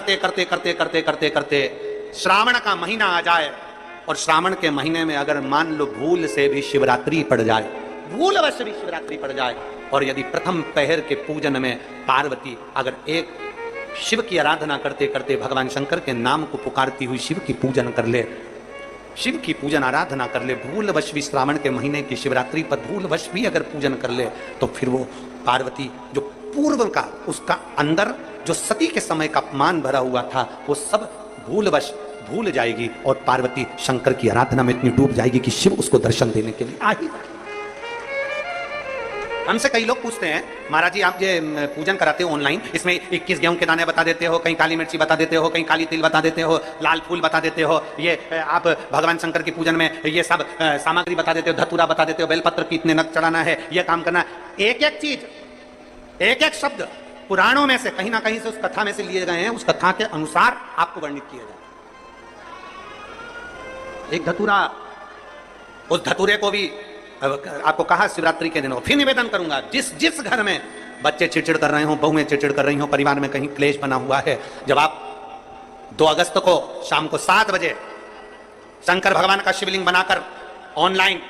करते करते करते करते करते श्रावण का महीना आ जाए और श्रावण के महीने में अगर मान लो भूल से भी शिवरात्रि पड़ जाए, भूलवश भी शिवरात्रि पड़ जाए, और यदि प्रथम पहर के पूजन में पार्वती अगर एक शिव की आराधना करते करते भगवान शंकर के नाम को पुकारती हुई शिव की पूजन कर ले, शिव की पूजन आराधना कर ले, भूलवश भी श्रावण के महीने की शिवरात्रि पर भूलवश भी अगर पूजन कर ले, तो फिर वो पार्वती जो पूर्व का उसका अंदर जो सती के समय का अपमान भरा हुआ था वो सब भूलवश भूल जाएगी और पार्वती शंकर की आराधना में इतनी डूब जाएगी कि शिव उसको दर्शन देने के लिए आ ही। हमसे कई लोग पूछते हैं, महाराज जी आप ये पूजन कराते हो ऑनलाइन, इसमें 21 गेहूं के दाने बता देते हो, कहीं काली मिर्ची बता देते हो, कहीं काली तिल बता देते हो, लाल फूल बता देते हो, ये आप भगवान शंकर की पूजन में ये सब सामग्री बता देते हो, धतूरा बता देते हो, बेलपत्र की इतने नग चढ़ाना है, ये काम करना। एक एक चीज, एक एक शब्द पुराणों में से कहीं ना कहीं से उस कथा में से लिए गए हैं, उस कथा के अनुसार आपको वर्णित किया जाए। एक धतूरा, उस धतूरे को भी आपको कहा शिवरात्रि के दिन, फिर निवेदन करूंगा, जिस जिस घर में बच्चे चिड़चिड़ कर रहे हो, बहुएं चिड़चिड़ कर रही हो, परिवार में कहीं क्लेश बना हुआ है, जब आप 2 अगस्त को शाम को 7 बजे शंकर भगवान का शिवलिंग बनाकर ऑनलाइन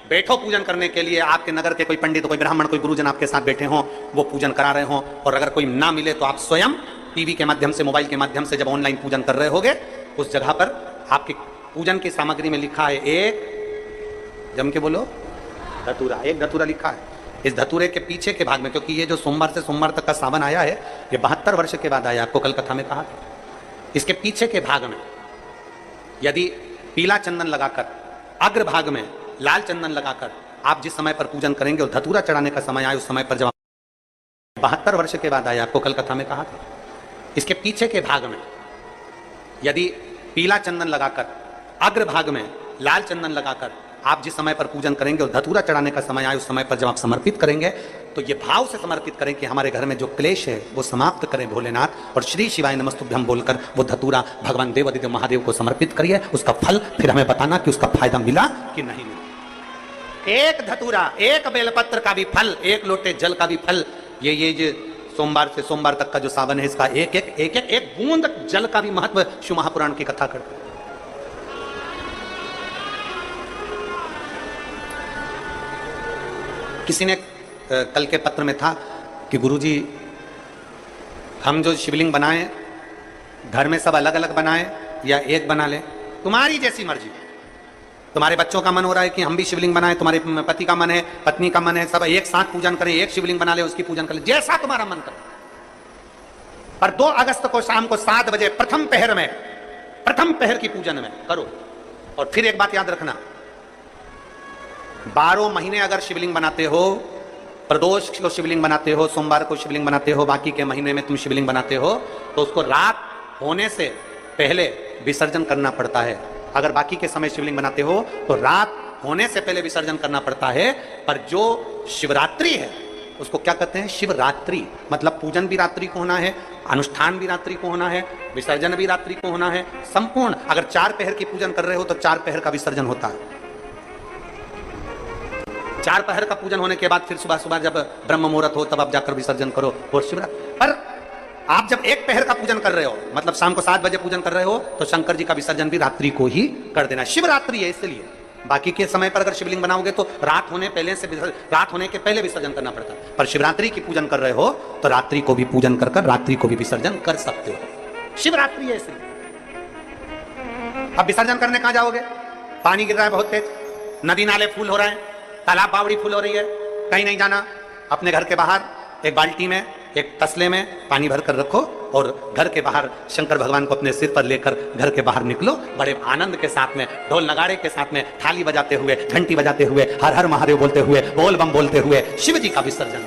बैठो पूजन करने के लिए, आपके नगर के कोई पंडित, कोई ब्राह्मण, कोई गुरुजन आपके साथ बैठे हों, वो पूजन करा रहे हों, और अगर कोई ना मिले तो आप स्वयं टीवी के माध्यम से, मोबाइल के माध्यम से जब ऑनलाइन पूजन कर रहे होगे, उस जगह पर आपकी पूजन की सामग्री में लिखा है एक, जम के बोलो, धतूरा, एक धतूरा लिखा है। इस धतूरे के पीछे के भाग में, क्योंकि ये जो सोमवार से सोमवार तक का सावन आया है, ये 72 वर्ष के बाद आया, आपको कल कथा में कहा था। इसके पीछे के भाग में यदि पीला चंदन लगाकर, अग्र भाग में लाल चंदन लगाकर आप जिस समय पर पूजन करेंगे और धतूरा चढ़ाने का समय आए, उस समय पर जब 72 वर्ष के बाद आया, आपको कल कथा में कहा था। इसके पीछे के भाग में यदि पीला चंदन लगाकर, अग्र भाग में लाल चंदन लगाकर आप जिस समय पर पूजन करेंगे और धतूरा चढ़ाने का समय आए, उस समय पर जब आप समर्पित करेंगे, तो ये भाव से समर्पित करें कि हमारे घर में जो क्लेश है वो समाप्त करें भोलेनाथ, और श्री शिवाय नमस्तुभ्यम बोलकर वो धतूरा भगवान देवादिदेव महादेव को समर्पित करिए। उसका फल फिर हमें बताना कि उसका फायदा मिला कि नहीं मिला। एक धतूरा, एक बेलपत्र का भी फल, एक लोटे जल का भी फल, ये जो सोमवार से सोमवार तक का जो सावन है, इसका एक एक एक एक, एक बूंद जल का भी महत्व शिव महापुराण की कथा करते हैं। किसी ने कल के पत्र में था कि गुरुजी हम जो शिवलिंग बनाएं घर में सब अलग अलग बनाएं या एक बना लें, तुम्हारी जैसी मर्जी। तुम्हारे बच्चों का मन हो रहा है कि हम भी शिवलिंग बनाएं, तुम्हारे पति का मन है, पत्नी का मन है, सब एक साथ पूजन करें, एक शिवलिंग बना ले, उसकी पूजन कर ले, जैसा तुम्हारा मन करे। पर 2 अगस्त को शाम को 7 बजे प्रथम पहर में, प्रथम पहर की पूजन में करो। और फिर एक बात याद रखना, 12 महीने अगर शिवलिंग बनाते हो, प्रदोष को शिवलिंग बनाते हो, सोमवार को शिवलिंग बनाते हो, बाकी के महीने में तुम शिवलिंग बनाते हो, तो उसको रात होने से पहले विसर्जन करना पड़ता है। अगर बाकी के समय शिवलिंग बनाते हो तो रात होने से पहले विसर्जन करना पड़ता है। पर जो शिवरात्रि है उसको क्या कहते हैं? शिवरात्रि। मतलब पूजन भी रात्रि को होना है, अनुष्ठान भी रात्रि को होना है, विसर्जन भी रात्रि को होना है, संपूर्ण। अगर 4 पहर की पूजन कर रहे हो तो 4 पहर का विसर्जन होता है। 4 पहर का पूजन होने के बाद फिर सुबह सुबह जब ब्रह्म मुहूर्त हो तब आप जाकर विसर्जन करो। और शिवरात्रि पर आप जब 1 पहर का पूजन कर रहे हो, मतलब शाम को 7 बजे पूजन कर रहे हो, तो शंकर जी का विसर्जन भी रात्रि को ही कर देना। शिवरात्रि है इसलिए। बाकी के समय पर अगर शिवलिंग बनाओगे तो रात होने के पहले विसर्जन करना पड़ता है। पर शिवरात्रि की पूजन कर रहे हो तो रात्रि को भी पूजन कर रात्रि को भी विसर्जन कर सकते हो। शिवरात्रि है इसलिए। अब विसर्जन करने कहां जाओगे? पानी गिर रहा है बहुत तेज, नदी नाले फूल हो रहे हैं, तालाब बावड़ी फूल हो रही है, कहीं नहीं जाना। अपने घर के बाहर एक बाल्टी में, एक तसले में पानी भर कर रखो और घर के बाहर शंकर भगवान को अपने सिर पर लेकर घर के बाहर निकलो, बड़े आनंद के साथ में, ढोल नगाड़े के साथ में, थाली बजाते हुए, घंटी बजाते हुए, हर हर महादेव बोलते हुए, बोल बम बोलते हुए शिव जी का विसर्जन।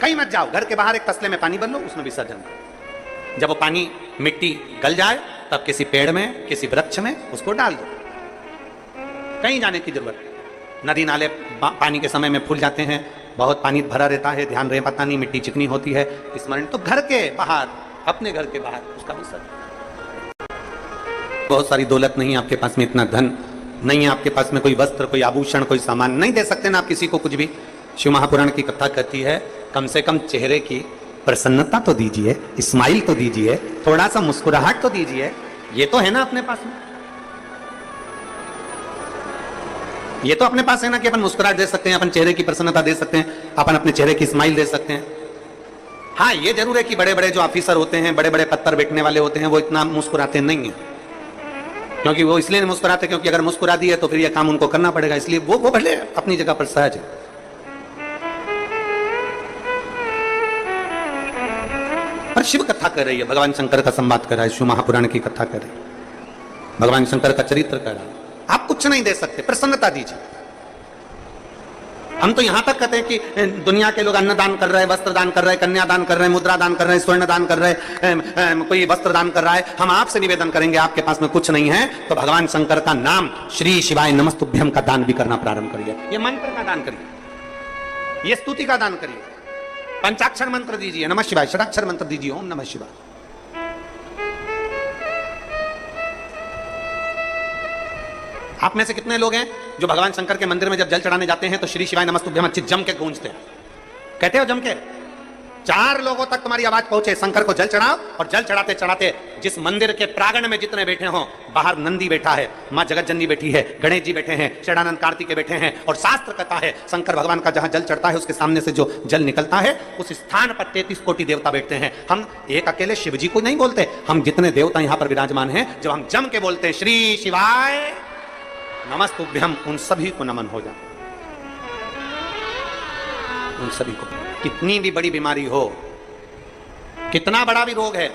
कहीं मत जाओ, घर के बाहर एक तसले में पानी भर लो, उसमें विसर्जन। जब वो पानी मिट्टी गल जाए तब किसी पेड़ में, किसी वृक्ष में उसको डाल दो। कहीं जाने की जरूरत। नदी नाले पानी के समय में फूल जाते हैं, बहुत पानी भरा रहता है, ध्यान रहे पता नहीं, मिट्टी चिकनी होती है, स्मरण। तो घर के बाहर, अपने घर के बाहर उसका विसर्जन। बहुत सारी दौलत नहीं है आपके पास में, इतना धन नहीं है आपके पास में, कोई वस्त्र, कोई आभूषण, कोई सामान नहीं दे सकते ना आप किसी को कुछ भी। शिव महापुराण की कथा कहती है कम से कम चेहरे की प्रसन्नता तो दीजिए, स्माइल तो दीजिए, थोड़ा सा मुस्कुराहट तो दीजिए। ये तो है ना अपने पास में, ये तो अपने पास है ना कि अपन मुस्कुराहट दे सकते हैं, अपन चेहरे की प्रसन्नता दे सकते हैं, अपन अपने चेहरे की स्माइल दे सकते हैं। हाँ, ये जरूर है कि बड़े बड़े जो ऑफिसर होते हैं, बड़े बड़े पद पर बैठने वाले होते हैं, वो इतना मुस्कुराते नहीं है। क्योंकि वो इसलिए नहीं मुस्कुराते क्योंकि अगर मुस्कुरा दिए तो फिर ये काम उनको करना पड़ेगा, इसलिए वो भले अपनी जगह पर सहज है। पर शिव कथा कर रही है, भगवान शंकर का संवाद कर रहा है, शिव महापुराण की कथा कर रही है, भगवान शंकर का चरित्र कर रहा है। आप कुछ नहीं दे सकते, प्रसन्नता दीजिए। हम तो यहां तक कहते हैं कि दुनिया के लोग अन्न दान कर रहे हैं, वस्त्र दान कर रहे हैं, कन्या दान कर रहे हैं, मुद्रा दान कर रहे हैं, स्वर्ण दान कर रहे हैं, कोई वस्त्र दान कर रहा है। हम आपसे निवेदन करेंगे, आपके पास में कुछ नहीं है तो भगवान शंकर का नाम श्री शिवाय नमस्तुभ्यम का दान भी करना प्रारंभ करिए। ये मंत्र का दान करिए, ये स्तुति का दान करिए, पंचाक्षर मंत्र दीजिए, नमः शिवाय, षडाक्षर मंत्र दीजिए, ओम नमः शिवाय। आप में से कितने लोग हैं जो भगवान शंकर के मंदिर में जब जल चढ़ाने जाते हैं तो श्री शिवाय नमस्तुभ्यम अच्छी जम के गूंजते हैं? कहते हो जम के? 4 लोगों तक तुम्हारी आवाज पहुंचे, शंकर को जल चढ़ाओ। और जल चढ़ाते चढ़ाते जिस मंदिर के प्रांगण में जितने बैठे हो, बाहर नंदी बैठा है, मां जगतजननी बैठी है, गणेश जी बैठे हैं, षडानंद कार्तिकेय बैठे हैं, और शास्त्र कहता है शंकर भगवान का जहां जल चढ़ता है उसके सामने से जो जल निकलता है उस स्थान पर 33 कोटि देवता बैठते हैं। हम एक अकेले शिव जी को नहीं बोलते, हम जितने देवता यहां पर विराजमान हैं, जब हम जम के बोलते हैं श्री शिवाय नमस्तुभ्यम, उन सभी को नमन हो जाए, उन सभी को। कितनी भी बड़ी बीमारी हो, कितना बड़ा भी रोग है,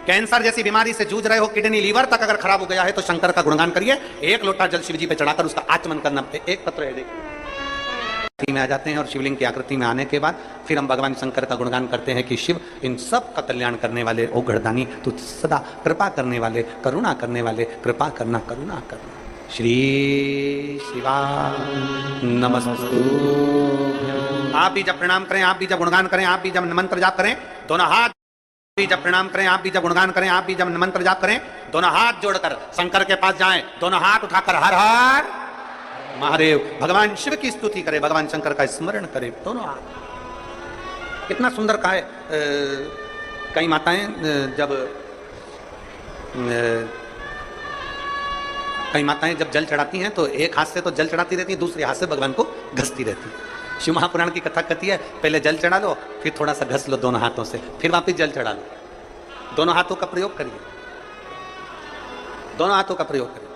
कैंसर जैसी बीमारी से जूझ रहे हो, किडनी लीवर तक अगर खराब हो गया है तो शंकर का गुणगान करिए। 1 लोटा जल शिव जी पे चढ़ाकर उसका आचमन करना, एक पत्र है देखिए में आ जाते हैं। और शिवलिंग की आकृति में आने के बाद फिर हम भगवान शंकर का गुणगान करते हैं कि शिव इन सब का कल्याण करने वाले, ओ गढ़दानी तू सदा कृपा करने वाले, करुणा करने वाले, कृपा करना, करुणा करना। श्री शिवाय नमस्तुभ्यम। आप भी जब प्रणाम करें, आप भी जब गुणगान करें, आप भी जब मंत्र जाप करें, दोनों हाथ भी जब प्रणाम करें, आप भी जब गुणगान करें, आप भी जब मंत्र जाप करें, दोनों हाथ जोड़कर शंकर के पास जाएं, दोनों हाथ उठाकर हर हर महादेव भगवान शिव की स्तुति करें, भगवान शंकर का स्मरण करें, दोनों हाथ। कितना सुंदर कहा है। कई माताएं जब जल चढ़ाती हैं तो एक हाथ से तो जल चढ़ाती रहती है, दूसरे हाथ से भगवान को घसती रहती है। शिव महापुराण की कथा कहती है पहले जल चढ़ा लो, फिर थोड़ा सा घस लो दोनों हाथों से, फिर वापिस जल चढ़ा लो। दोनों हाथों का प्रयोग करिए, दोनों हाथों का प्रयोग करिए।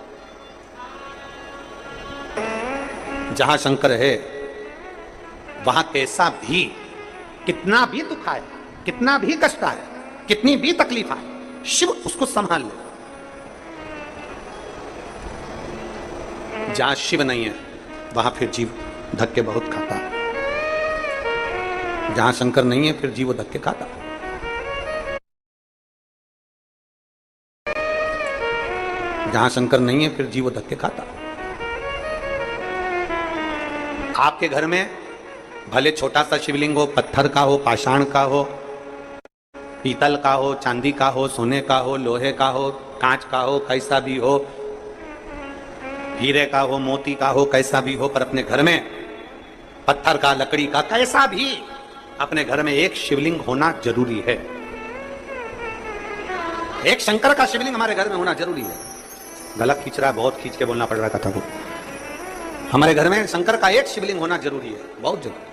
जहां शंकर है वहां कैसा भी, कितना भी दुख आए, कितना भी कष्ट आए, कितनी भी तकलीफ आए, शिव उसको संभाल ले। जहां शिव नहीं है वहां फिर जीव धक्के बहुत खाता है। जहां शंकर नहीं है फिर जीव धक्के खाता। जहां शंकर नहीं है फिर जीव धक्के खाता। आपके घर में भले छोटा सा शिवलिंग हो, पत्थर का हो, पाषाण का हो, पीतल का हो, चांदी का हो, सोने का हो, लोहे का हो, कांच का हो, कैसा भी हो, हीरे का हो, मोती का हो, कैसा भी हो, पर अपने घर में पत्थर का, लकड़ी का, कैसा भी अपने घर में एक शिवलिंग होना जरूरी है। एक शंकर का शिवलिंग हमारे घर में होना जरूरी है। गला खींच रहा है, बहुत खींच के बोलना पड़ रहा है कथा को। हमारे घर में शंकर का एक शिवलिंग होना जरूरी है, बहुत जरूरी।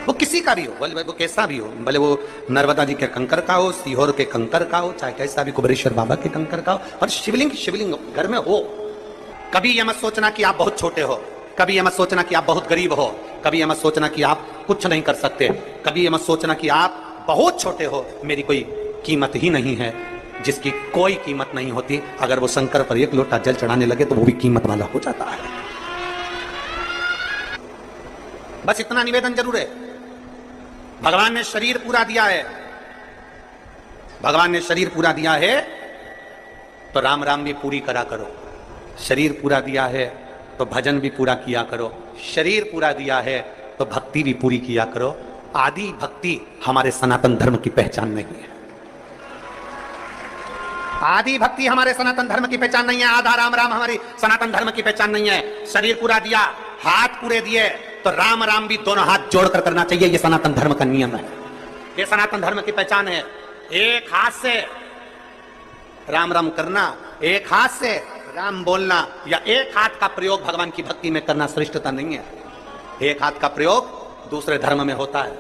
वो किसी का भी हो, भले वो कैसा भी हो, भले वो नर्मदा जी के कंकर का हो, सीहोर के कंकर का हो, चाहे कैसा भी कुबेरेश्वर बाबा के कंकर का हो, और शिवलिंग शिवलिंग घर में हो। कभी यह मत सोचना कि आप बहुत छोटे हो, कभी यह मत सोचना कि आप बहुत गरीब हो, कभी यह मत सोचना कि आप कुछ नहीं कर सकते, कभी यह मत सोचना कि आप बहुत छोटे हो, मेरी कोई कीमत ही नहीं है। जिसकी कोई कीमत नहीं होती, अगर वो शंकर पर 1 लोटा जल चढ़ाने लगे तो वो भी कीमत वाला हो जाता है। बस इतना निवेदन जरूर है। भगवान ने शरीर पूरा दिया है, भगवान ने शरीर पूरा दिया है तो राम राम भी पूरी करा करो। शरीर पूरा दिया है तो भजन भी पूरा किया करो। शरीर पूरा दिया है तो भक्ति भी पूरी किया करो। आदि भक्ति हमारे सनातन धर्म की पहचान नहीं है। आदि भक्ति हमारे सनातन धर्म की पहचान नहीं है। आधा राम राम हमारी सनातन धर्म की पहचान नहीं है। शरीर पूरा दिया, हाथ पूरे दिए, तो राम राम भी दोनों हाथ जोड़कर करना चाहिए। ये सनातन धर्म का नियम है, ये सनातन धर्म की पहचान है। एक हाथ से राम राम करना, एक हाथ से राम बोलना, या एक हाथ का प्रयोग भगवान की भक्ति में करना श्रेष्ठता नहीं है। एक हाथ का प्रयोग दूसरे धर्म में होता है,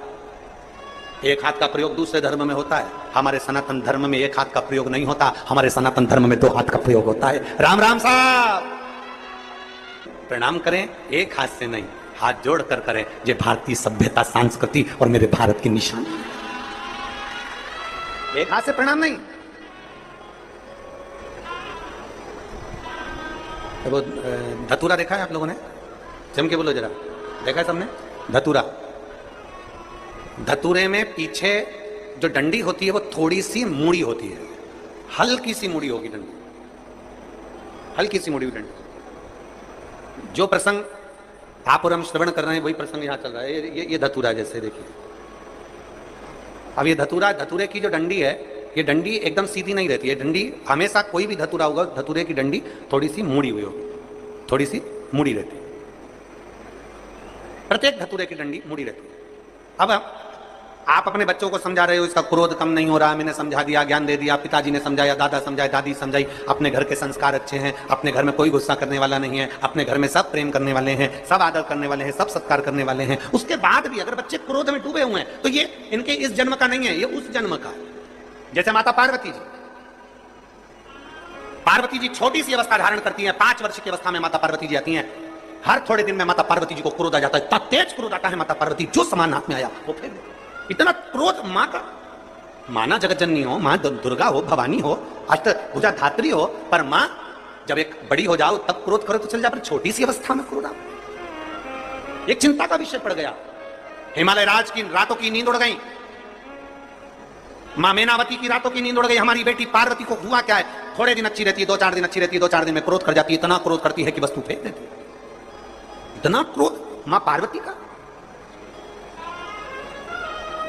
एक हाथ का प्रयोग दूसरे धर्म में होता है। हमारे सनातन धर्म में एक हाथ का प्रयोग नहीं होता, हमारे सनातन धर्म में दो हाथ का प्रयोग होता है। राम राम साहब, प्रणाम करें एक हाथ से नहीं, हाथ जोड़कर करें। ये भारतीय सभ्यता, संस्कृति और मेरे भारत की निशानी है। एक हाथ से प्रणाम नहीं। तो वो धतूरा देखा है आप लोगों ने? जम के बोलो जरा, देखा है सबने? धतूरा, धतूरे में पीछे जो डंडी होती है वो थोड़ी सी मुड़ी होती है, हल्की सी मुड़ी होगी डंडी, हल्की सी मुड़ी हुई डंडी। जो प्रसंग आप और हम श्रवण कर रहे हैं वही प्रसंग यहां चल रहा है। ये धतूरा जैसे देखिए। अब ये धतूरा, धतूरे की जो डंडी है, ये डंडी एकदम सीधी नहीं रहती है। डंडी हमेशा, कोई भी धतूरा होगा, धतूरे की डंडी थोड़ी सी मुड़ी हुई होगी, थोड़ी सी मुड़ी रहती है। प्रत्येक धतूरे की डंडी मुड़ी रहती है। अब आप अपने बच्चों को समझा रहे हो, इसका क्रोध कम नहीं हो रहा, मैंने समझा दिया, ज्ञान दे दिया, पिताजी ने समझाया, दादा समझाया, दादी समझाई, अपने घर के संस्कार अच्छे हैं, अपने घर में कोई गुस्सा करने वाला नहीं है, अपने घर में सब प्रेम करने वाले हैं, सब आदर करने वाले हैं, सब सत्कार करने वाले हैं। उसके बाद भी अगर बच्चे क्रोध में डूबे हुए हैं तो ये इनके इस जन्म का नहीं है, ये उस जन्म का है। जैसे माता पार्वती जी, पार्वती जी छोटी सी अवस्था धारण करती है, 5 वर्ष की अवस्था में माता पार्वती जी आती हैं। हर थोड़े दिन में माता पार्वती जी को क्रोध आ जाता है, इतना तेज क्रोध आता है माता पार्वती, जो सामान हाथ में आया वो फेंक दे। इतना क्रोध मां का। माना जगत जननी हो, मां दुर्गा हो, भवानी हो, अष्टभुजा धात्री हो, पर मां जब एक बड़ी हो जाओ तब क्रोध करो तो चल जा, पर छोटी सी अवस्था में क्रोध आओ, एक चिंता का विषय पड़ गया। हिमालय राज की रातों की नींद उड़ गई, मां मेनावती की रातों की नींद उड़ गई। हमारी बेटी पार्वती को हुआ क्या है, थोड़े दिन अच्छी रहती है, 2-4 दिन अच्छी रहती है, 2-4 दिन में क्रोध कर जाती है। इतना क्रोध करती है कि वस्तु फेंक देती है। इतना क्रोध मां पार्वती का,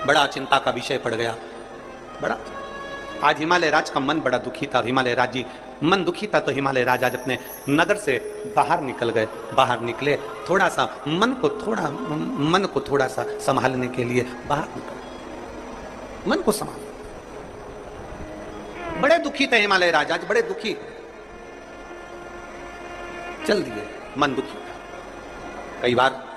बड़ा चिंता का विषय पड़ गया। बड़ा आज हिमालय राज का मन बड़ा दुखी था। हिमालय राज जी मन दुखी था तो हिमालय राज आज अपने नगर से बाहर निकल गए। बाहर निकले, थोड़ा सा मन को थोड़ा सा संभालने के लिए बाहर निकले, मन को संभाल। बड़े दुखी थे हिमालय राज, आज बड़े दुखी चल दिए, मन दुखी था। कई बार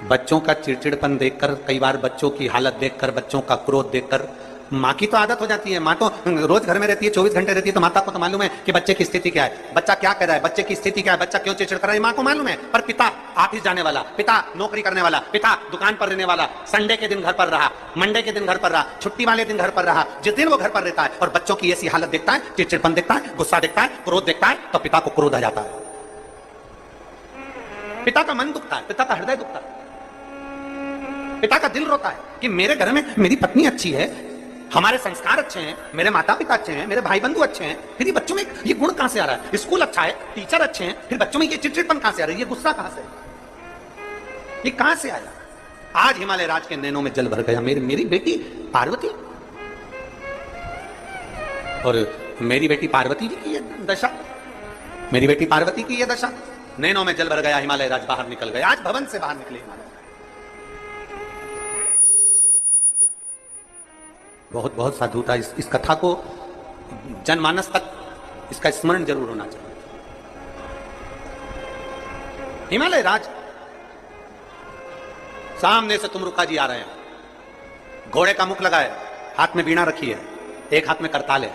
बच्चों का चिड़चिड़पन देखकर, कई बार बच्चों की हालत देखकर, बच्चों का क्रोध देखकर माँ की तो आदत हो जाती है। माँ तो रोज घर में रहती है, 24 घंटे रहती है, तो माता को तो मालूम है कि बच्चे की स्थिति क्या है, बच्चा क्या कर रहा है, बच्चे की स्थिति क्या है, बच्चा क्यों चिड़चिड़ कर रहा है, माँ को मालूम है। पर पिता ऑफिस जाने वाला, पिता नौकरी करने वाला, पिता दुकान पर रहने वाला, संडे के दिन घर पर रहा, मंडे के दिन घर पर रहा, छुट्टी वाले दिन घर पर रहा, जिस दिन वो घर पर रहता है और बच्चों की ऐसी हालत देखता है, चिड़चिड़पन देखता है, गुस्सा देखता है, क्रोध देखता है, तो पिता को क्रोध आ जाता है। पिता का मन दुखता है, पिता का हृदय दुखता है, पिता का दिल रोता है कि मेरे घर में मेरी पत्नी अच्छी है, हमारे संस्कार अच्छे हैं, मेरे माता पिता अच्छे हैं, मेरे भाई बंधु अच्छे हैं, फिर ये बच्चों में ये गुण कहां से आ रहा है? स्कूल अच्छा है, टीचर अच्छे हैं, फिर बच्चों में ये चिड़चिड़पन कहां से आ रहा है, ये गुस्सा कहां से, ये कहां से आया? आज हिमालय राज के नैनों में जल भर गया। मेरी बेटी पार्वती, और मेरी बेटी पार्वती जी की ये दशा, मेरी बेटी पार्वती की ये दशा, नैनों में जल भर गया। हिमालय राज बाहर निकल गए, आज भवन से बाहर निकले हिमालय। बहुत बहुत साधु था। इस कथा को जनमानस तक इसका स्मरण जरूर होना चाहिए। हिमालय राज, सामने से तुमरुका जी आ रहे हैं, घोड़े का मुख लगाए, हाथ में वीणा रखी है, एक हाथ में करताल है।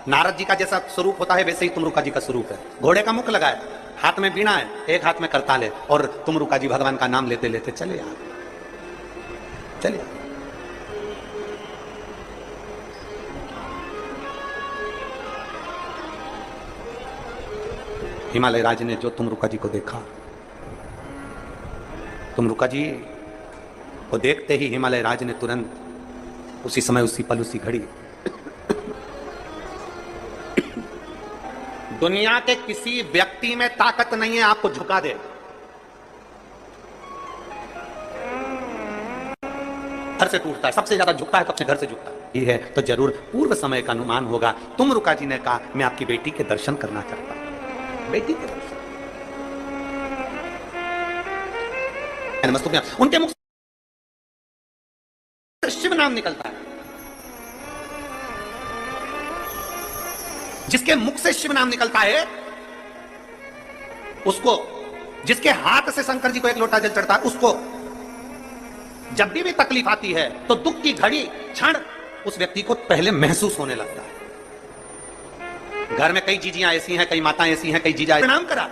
नारद जी का जैसा स्वरूप होता है वैसे ही तुमरुका जी का स्वरूप है। घोड़े का मुख लगाए, हाथ में वीणा है, एक हाथ में करताल है, और तुमरुका जी भगवान का नाम लेते लेते चले आ, चले आ। हिमालय राज ने जो तुमरुका जी को देखा, तुमरुका जी को देखते ही हिमालय राज ने तुरंत उसी समय, उसी पल, उसी घड़ी दुनिया के किसी व्यक्ति में ताकत नहीं है आपको झुका दे। घर से टूटता है, सबसे ज्यादा झुकता है तो अपने घर से झुकता है। ये है तो जरूर पूर्व समय का अनुमान होगा। तुमरुका जी ने कहा, मैं आपकी बेटी के दर्शन करना चाहता हूं, बेटी के दर्शन। नमस्तुभ्यं, उनके मुख से शिव नाम निकलता है। जिसके मुख से शिव नाम निकलता है उसको, जिसके हाथ से शंकर जी को एक लोटा जल चढ़ता है उसको जब भी तकलीफ आती है तो दुख की घड़ी क्षण उस व्यक्ति को पहले महसूस होने लगता है। घर में कई जीजियां ऐसी हैं, कई माताएं ऐसी हैं, कई जीजा प्रणाम करा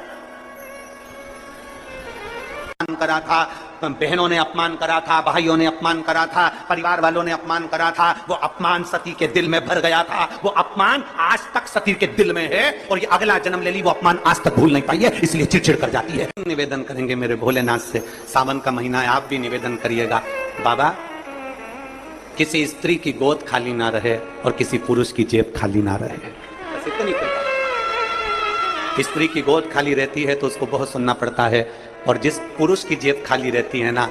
था, बहनों ने अपमान करा था, भाइयों ने अपमान करा था, परिवार वालों ने अपमान करा था, वो अपमान सती के दिल में भर गया था। वो अपमान आज तक सती के दिल में है और ये अगला जन्म ले ली, वो अपमान आज तक भूल नहीं पाई है, इसलिए चिड़चिड़ कर जाती है। निवेदन करेंगे मेरे भोलेनाथ से, सावन का महीना है, आप भी निवेदन करिएगा, बाबा किसी स्त्री की गोद खाली ना रहे और किसी पुरुष की जेब खाली ना रहे। स्त्री की गोद खाली रहती है तो उसको बहुत सुनना पड़ता है, और जिस पुरुष की जेब खाली रहती है ना,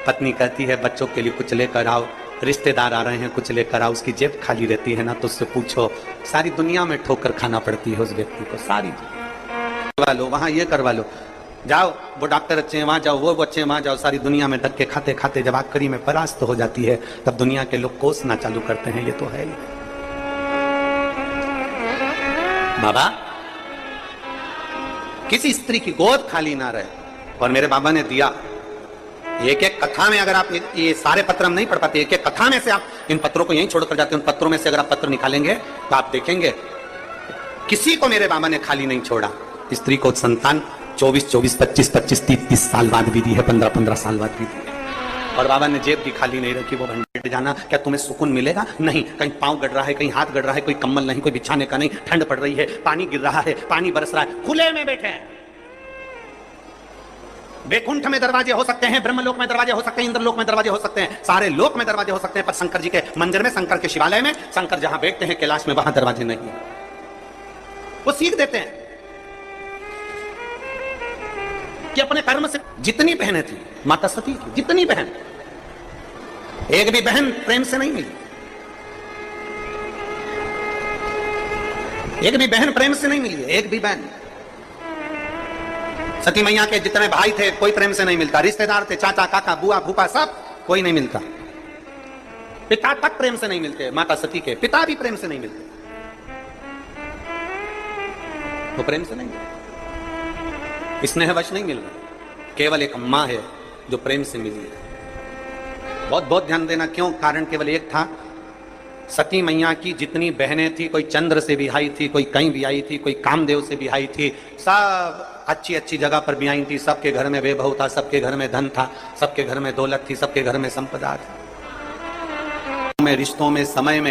पत्नी कहती है बच्चों के लिए कुछ लेकर आओ, रिश्तेदार आ रहे हैं कुछ लेकर आओ, उसकी जेब खाली रहती है ना, तो उससे पूछो सारी दुनिया में ठोकर खाना पड़ती है उस व्यक्ति को, सारी करवा लो, वहां ये करवा लो, जाओ वो डॉक्टर अच्छे हैं वहां जाओ, वो अच्छे हैं वहां जाओ, सारी दुनिया में धक्के खाते खाते जब आखिरी में परास्त हो जाती है तब दुनिया के लोग कोसना चालू करते हैं, ये तो है ही। बाबा किसी स्त्री की गोद खाली ना रहे, और मेरे बाबा ने दिया। एक एक कथा में, अगर आप ये सारे पत्र हम नहीं पढ़ पाते, एक एक कथा में से आप इन पत्रों को यहीं छोड़कर जाते हैं, उन पत्रों में से अगर आप पत्र निकालेंगे तो आप देखेंगे किसी को मेरे बाबा ने खाली नहीं छोड़ा। स्त्री को संतान 24, 25, 30 साल बाद भी दी है, 15 साल बाद भी दी है, और बाबा ने जेब भी खाली नहीं रखी। वो बैठ जाना, क्या तुम्हें सुकून मिलेगा? नहीं, कहीं पांव गड़ रहा है, कहीं हाथ गड़ रहा है, कोई कम्बल नहीं, कोई बिछाने का नहीं, ठंड पड़ रही है, पानी गिर रहा है, पानी बरस रहा है, खुले में बैठे हैं। बैकुंठ में दरवाजे हो सकते हैं, ब्रह्मलोक में दरवाजे हो सकते हैं, इंद्रलोक में दरवाजे हो सकते हैं, सारे लोक में दरवाजे हो सकते हैं, पर शंकर जी के मंदिर में, शंकर के शिवालय में, शंकर जहां बैठते हैं कैलाश में, वहां दरवाजे नहीं है। वो सीख देते हैं कि अपने कर्म से, जितनी बहनें थी माता सती की, जितनी बहन, एक भी बहन प्रेम से नहीं मिली, एक भी बहन प्रेम से नहीं मिली, एक भी बहन। सती मैया के जितने भाई थे कोई प्रेम से नहीं मिलता, रिश्तेदार थे, चाचा काका बुआ फूफा सब, कोई नहीं मिलता। पिता तक प्रेम से नहीं मिलते, माता सती के पिता भी प्रेम से नहीं मिलते, वो प्रेम से नहीं मिलते, स्नेहवश नहीं मिल रहा। केवल एक मां है जो प्रेम से मिली है। बहुत बहुत ध्यान देना, क्यों? कारण केवल एक था, सती मैया की जितनी बहनें थी, कोई चंद्र से बिहाई थी, कोई कहीं भी आई थी, कोई कामदेव से बिहाई थी, सब अच्छी अच्छी जगह पर भी आई थी, सबके घर में वैभव था, सबके घर में धन था, सबके घर में दौलत थी, सबके घर में संपदा थी, में रिश्तों में समय में